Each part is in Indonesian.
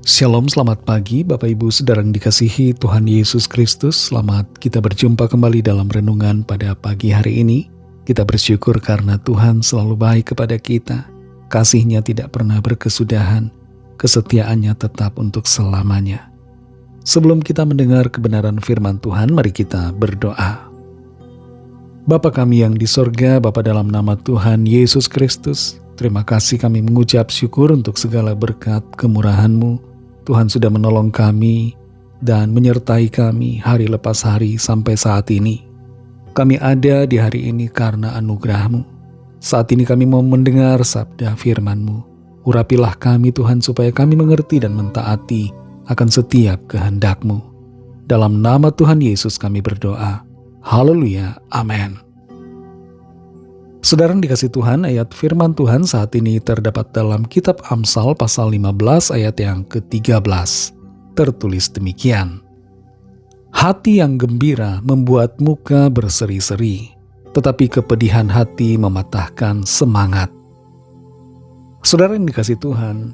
Shalom, selamat pagi Bapak Ibu Saudara yang dikasihi Tuhan Yesus Kristus. Selamat kita berjumpa kembali dalam renungan pada pagi hari ini. Kita bersyukur karena Tuhan selalu baik kepada kita. Kasih-Nya tidak pernah berkesudahan, kesetiaannya tetap untuk selamanya. Sebelum kita mendengar kebenaran firman Tuhan, mari kita berdoa. Bapa kami yang di sorga, Bapa dalam nama Tuhan Yesus Kristus, terima kasih kami mengucap syukur untuk segala berkat kemurahan-Mu. Tuhan sudah menolong kami dan menyertai kami hari lepas hari sampai saat ini. Kami ada di hari ini karena anugerah-Mu. Saat ini kami mau mendengar sabda firman-Mu. Urapilah kami Tuhan supaya kami mengerti dan mentaati akan setiap kehendak-Mu. Dalam nama Tuhan Yesus kami berdoa. Haleluya, amin. Saudara yang dikasih Tuhan, ayat firman Tuhan saat ini terdapat dalam kitab Amsal pasal 15 ayat yang ke-13. Tertulis demikian. Hati yang gembira membuat muka berseri-seri, tetapi kepedihan hati mematahkan semangat. Saudara yang dikasih Tuhan,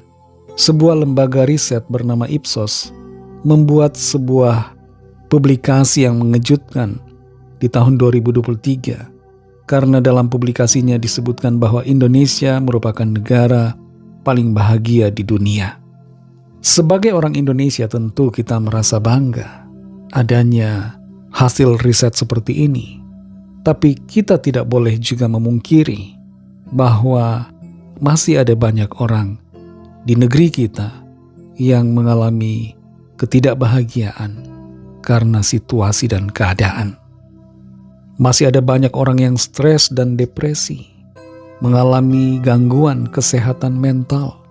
sebuah lembaga riset bernama Ipsos membuat sebuah publikasi yang mengejutkan di tahun 2023. Karena dalam publikasinya disebutkan bahwa Indonesia merupakan negara paling bahagia di dunia. Sebagai orang Indonesia tentu kita merasa bangga adanya hasil riset seperti ini. Tapi kita tidak boleh juga memungkiri bahwa masih ada banyak orang di negeri kita yang mengalami ketidakbahagiaan karena situasi dan keadaan. Masih ada banyak orang yang stres dan depresi, mengalami gangguan kesehatan mental.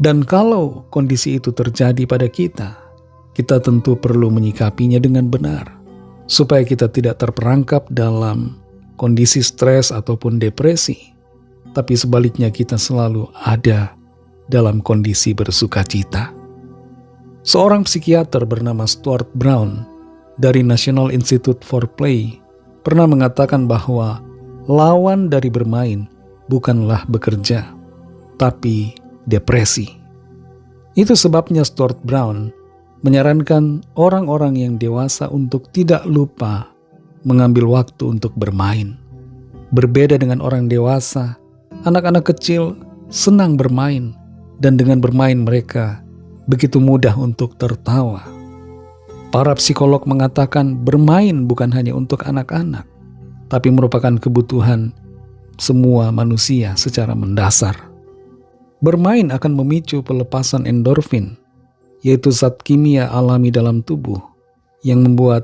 Dan kalau kondisi itu terjadi pada kita tentu perlu menyikapinya dengan benar, supaya kita tidak terperangkap dalam kondisi stres ataupun depresi, tapi sebaliknya kita selalu ada dalam kondisi bersukacita. Seorang psikiater bernama Stuart Brown dari National Institute for Play pernah mengatakan bahwa lawan dari bermain bukanlah bekerja, tapi depresi. Itu sebabnya Stuart Brown menyarankan orang-orang yang dewasa untuk tidak lupa mengambil waktu untuk bermain. Berbeda dengan orang dewasa, anak-anak kecil senang bermain, dan dengan bermain mereka begitu mudah untuk tertawa. Para psikolog mengatakan bermain bukan hanya untuk anak-anak, tapi merupakan kebutuhan semua manusia secara mendasar. Bermain akan memicu pelepasan endorfin, yaitu zat kimia alami dalam tubuh yang membuat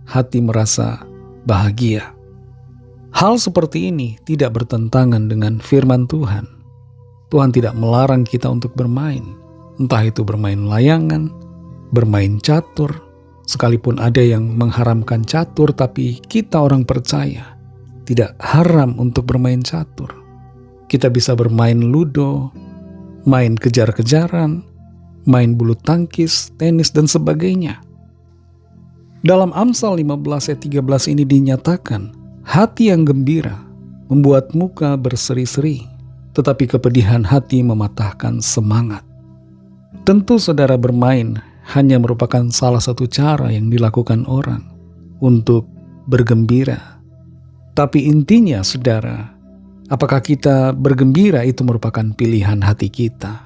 hati merasa bahagia. Hal seperti ini tidak bertentangan dengan firman Tuhan. Tuhan tidak melarang kita untuk bermain, entah itu bermain layangan, bermain catur. Sekalipun ada yang mengharamkan catur, tapi kita orang percaya tidak haram untuk bermain catur. Kita bisa bermain ludo, main kejar-kejaran, main bulu tangkis, tenis, dan sebagainya. Dalam Amsal 15 ayat 13 ini dinyatakan, hati yang gembira membuat muka berseri-seri, tetapi kepedihan hati mematahkan semangat. Tentu saudara, bermain hanya merupakan salah satu cara yang dilakukan orang untuk bergembira. Tapi intinya, saudara, apakah kita bergembira itu merupakan pilihan hati kita.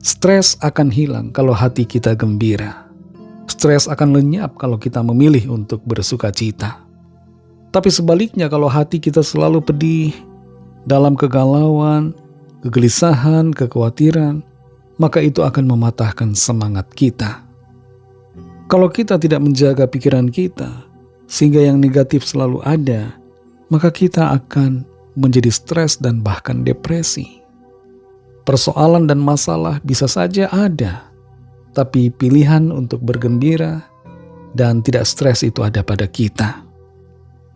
Stres akan hilang kalau hati kita gembira. Stres akan lenyap kalau kita memilih untuk bersuka cita. Tapi sebaliknya, kalau hati kita selalu pedih, dalam kegalauan, kegelisahan, kekhawatiran, maka itu akan mematahkan semangat kita. Kalau kita tidak menjaga pikiran kita, sehingga yang negatif selalu ada, maka kita akan menjadi stres dan bahkan depresi. Persoalan dan masalah bisa saja ada, tapi pilihan untuk bergembira dan tidak stres itu ada pada kita.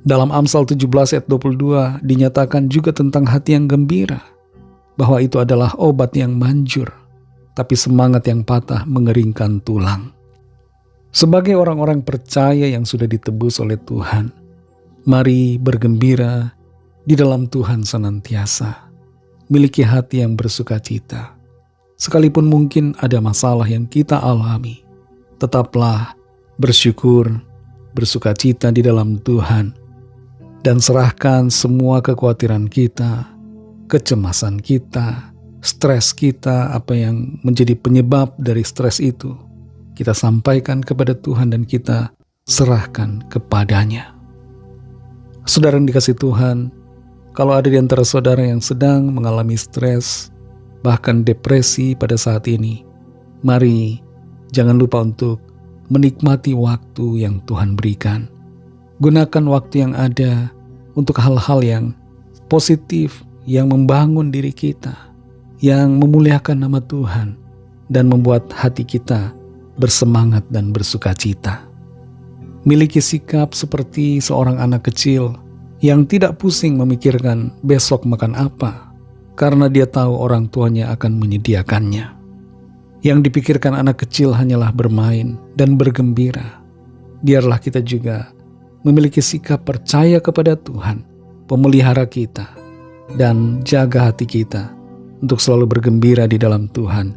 Dalam Amsal 17 ayat 22 dinyatakan juga tentang hati yang gembira, bahwa itu adalah obat yang manjur, tapi semangat yang patah mengeringkan tulang. Sebagai orang-orang percaya yang sudah ditebus oleh Tuhan, mari bergembira di dalam Tuhan senantiasa. Miliki hati yang bersukacita. Sekalipun mungkin ada masalah yang kita alami, tetaplah bersyukur, bersukacita di dalam Tuhan, dan serahkan semua kekhawatiran kita, kecemasan kita, stres kita, apa yang menjadi penyebab dari stres itu, kita sampaikan kepada Tuhan dan kita serahkan kepadanya. Saudara yang dikasihi Tuhan, kalau ada di antara saudara yang sedang mengalami stres, bahkan depresi pada saat ini, mari jangan lupa untuk menikmati waktu yang Tuhan berikan. Gunakan waktu yang ada untuk hal-hal yang positif, yang membangun diri kita, yang memuliakan nama Tuhan, dan membuat hati kita bersemangat dan bersukacita. Miliki sikap seperti seorang anak kecil yang tidak pusing memikirkan besok makan apa, karena dia tahu orang tuanya akan menyediakannya. Yang dipikirkan anak kecil hanyalah bermain dan bergembira. Biarlah kita juga memiliki sikap percaya kepada Tuhan, pemelihara kita, dan jaga hati kita untuk selalu bergembira di dalam Tuhan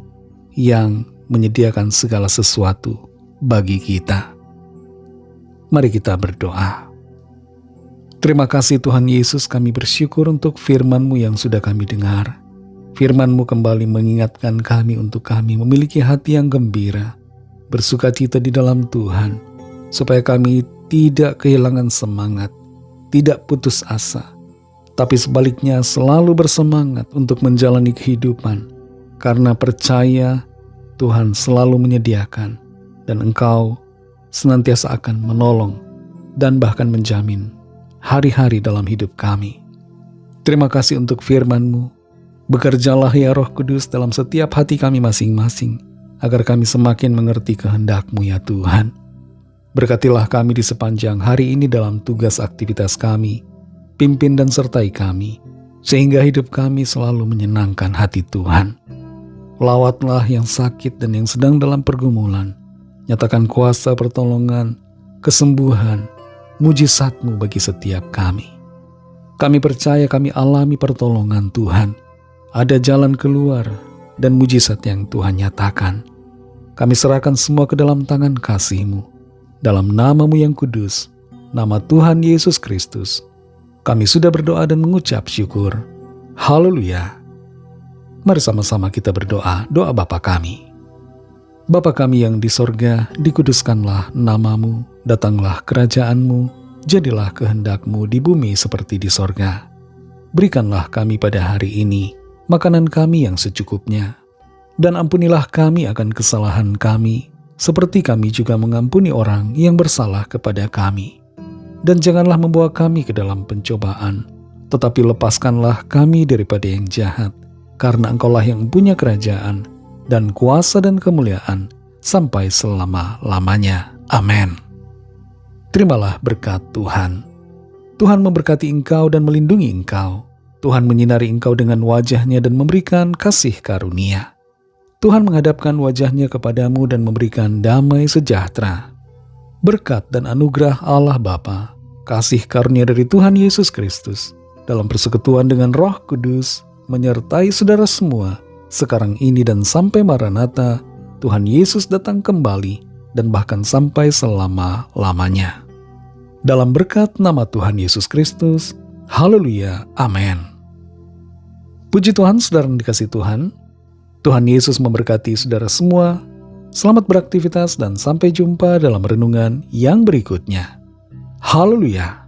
yang menyediakan segala sesuatu bagi kita. Mari kita berdoa. Terima kasih Tuhan Yesus, kami bersyukur untuk firman-Mu yang sudah kami dengar. Firman-Mu kembali mengingatkan kami untuk kami memiliki hati yang gembira, bersukacita di dalam Tuhan, supaya kami tidak kehilangan semangat, tidak putus asa, tapi sebaliknya selalu bersemangat untuk menjalani kehidupan, karena percaya Tuhan selalu menyediakan, dan Engkau senantiasa akan menolong dan bahkan menjamin hari-hari dalam hidup kami. Terima kasih untuk firman-Mu. Bekerjalah ya Roh Kudus dalam setiap hati kami masing-masing, agar kami semakin mengerti kehendak-Mu ya Tuhan. Berkatilah kami di sepanjang hari ini dalam tugas aktivitas kami. Pimpin dan sertai kami, sehingga hidup kami selalu menyenangkan hati Tuhan. Lawatlah yang sakit dan yang sedang dalam pergumulan. Nyatakan kuasa pertolongan, kesembuhan, mujizat-Mu bagi setiap kami. Kami percaya kami alami pertolongan Tuhan. Ada jalan keluar dan mujizat yang Tuhan nyatakan. Kami serahkan semua ke dalam tangan kasih-Mu. Dalam nama-Mu yang kudus, nama Tuhan Yesus Kristus, kami sudah berdoa dan mengucap syukur. Haleluya. Mari sama-sama kita berdoa, doa Bapa kami. Bapa kami yang di sorga, dikuduskanlah nama-Mu, datanglah kerajaan-Mu, jadilah kehendak-Mu di bumi seperti di sorga. Berikanlah kami pada hari ini makanan kami yang secukupnya, dan ampunilah kami akan kesalahan kami, seperti kami juga mengampuni orang yang bersalah kepada kami. Dan janganlah membawa kami ke dalam pencobaan, tetapi lepaskanlah kami daripada yang jahat, karena Engkaulah yang punya kerajaan, dan kuasa dan kemuliaan, sampai selama-lamanya. Amin. Terimalah berkat Tuhan. Tuhan memberkati engkau dan melindungi engkau. Tuhan menyinari engkau dengan wajah-Nya dan memberikan kasih karunia. Tuhan menghadapkan wajah-Nya kepadamu dan memberikan damai sejahtera. Berkat dan anugerah Allah Bapa, kasih karunia dari Tuhan Yesus Kristus, dalam persekutuan dengan Roh Kudus, menyertai saudara semua, sekarang ini dan sampai Maranatha, Tuhan Yesus datang kembali, dan bahkan sampai selama-lamanya. Dalam berkat nama Tuhan Yesus Kristus, haleluya, amin. Puji Tuhan, saudara yang dikasihi Tuhan. Tuhan Yesus memberkati saudara semua. Selamat beraktivitas dan sampai jumpa dalam renungan yang berikutnya. Haleluya.